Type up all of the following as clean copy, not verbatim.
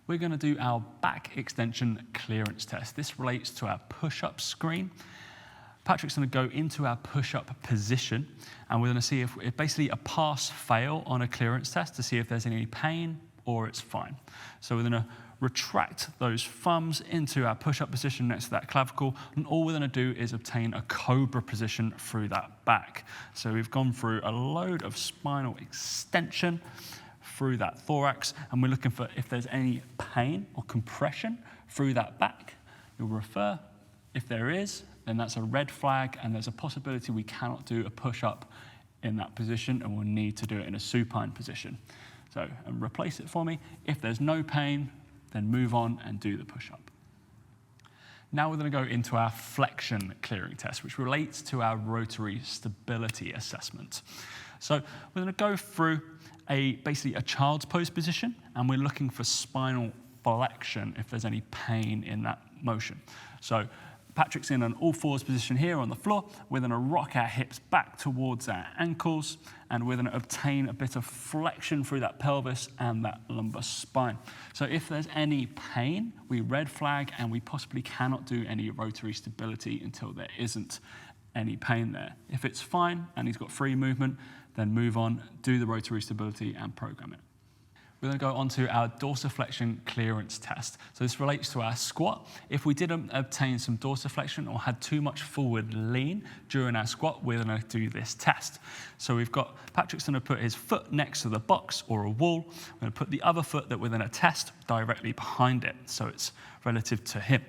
We're going to do our back extension clearance test. This relates to our push-up screen. Patrick's going to go into our push-up position, and we're going to see if basically a pass-fail on a clearance test to see if there's any pain or it's fine. So we're going to retract those thumbs into our push-up position next to that clavicle, and all we're going to do is obtain a cobra position through that back. So we've gone through a load of spinal extension through that thorax, and we're looking for if there's any pain or compression through that back. You'll refer. If there is, then that's a red flag, and there's a possibility we cannot do a push-up in that position, and we'll need to do it in a supine position. So, and replace it for me. If there's no pain, then move on and do the push-up. Now we're going to go into our flexion clearing test, which relates to our rotary stability assessment. So we're going to go through basically a child's pose position, and we're looking for spinal flexion if there's any pain in that motion. So Patrick's in an all-fours position here on the floor. We're going to rock our hips back towards our ankles, and we're going to obtain a bit of flexion through that pelvis and that lumbar spine. So if there's any pain, we red flag, and we possibly cannot do any rotary stability until there isn't any pain there. If it's fine and he's got free movement, then move on, do the rotary stability and program it. We're going to go on to our dorsiflexion clearance test. So this relates to our squat. If we didn't obtain some dorsiflexion or had too much forward lean during our squat, we're going to do this test. So we've got, Patrick's going to put his foot next to the box or a wall. We're going to put the other foot that we're going to test directly behind it, so it's relative to him.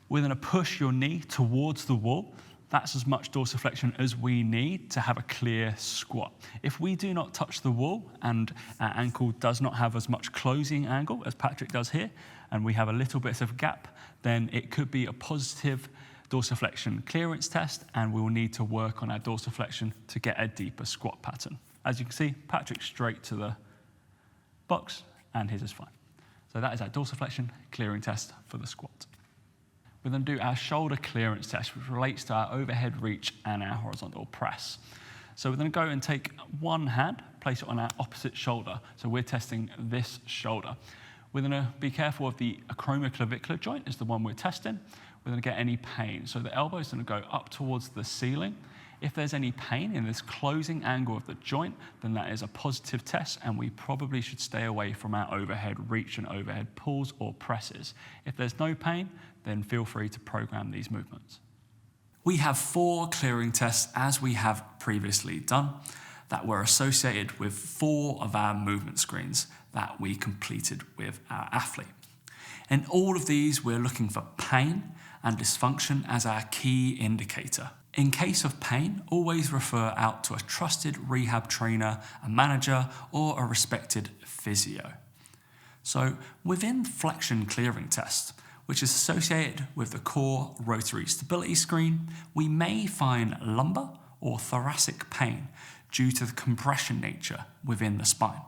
We're going to push your knee towards the wall. That's as much dorsiflexion as we need to have a clear squat. If we do not touch the wall and our ankle does not have as much closing angle as Patrick does here, and we have a little bit of gap, then it could be a positive dorsiflexion clearance test, and we will need to work on our dorsiflexion to get a deeper squat pattern. As you can see, Patrick's straight to the box, and his is fine. So that is our dorsiflexion clearing test for the squat. We're going to do our shoulder clearance test, which relates to our overhead reach and our horizontal press. So we're going to go and take one hand, place it on our opposite shoulder. So we're testing this shoulder. We're going to be careful of the acromioclavicular joint is the one we're testing. We're going to get any pain. So the elbow is going to go up towards the ceiling. If there's any pain in this closing angle of the joint, then that is a positive test, and we probably should stay away from our overhead reach and overhead pulls or presses. If there's no pain, then feel free to program these movements. We have 4 clearing tests, as we have previously done, that were associated with 4 of our movement screens that we completed with our athlete. In all of these, we're looking for pain and dysfunction as our key indicator. In case of pain, always refer out to a trusted rehab trainer, a manager, or a respected physio. So within flexion clearing test, which is associated with the core rotary stability screen, we may find lumbar or thoracic pain due to the compression nature within the spine.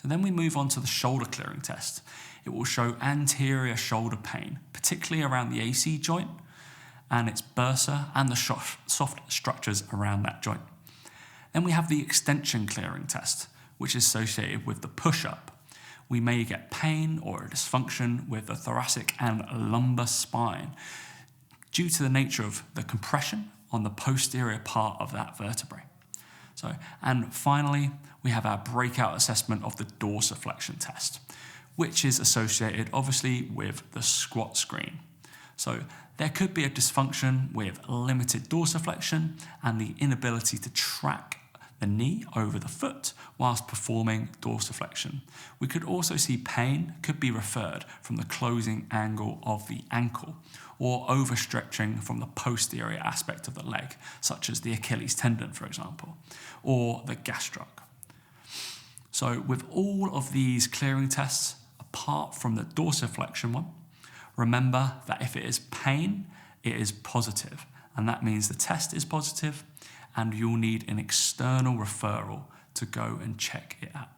So then we move on to the shoulder clearing test. It will show anterior shoulder pain, particularly around the AC joint and its bursa and the soft structures around that joint. Then we have the extension clearing test, which is associated with the push-up. We may get pain or a dysfunction with the thoracic and lumbar spine due to the nature of the compression on the posterior part of that vertebrae. So, and finally, we have our breakout assessment of the dorsiflexion test, which is associated obviously with the squat screen. So there could be a dysfunction with limited dorsiflexion and the inability to track the knee over the foot whilst performing dorsiflexion. We could also see pain could be referred from the closing angle of the ankle or overstretching from the posterior aspect of the leg, such as the Achilles tendon, for example, or the gastroc. So with all of these clearing tests, apart from the dorsiflexion one, remember that if it is pain, it is positive, and that means the test is positive, and you'll need an external referral to go and check it out.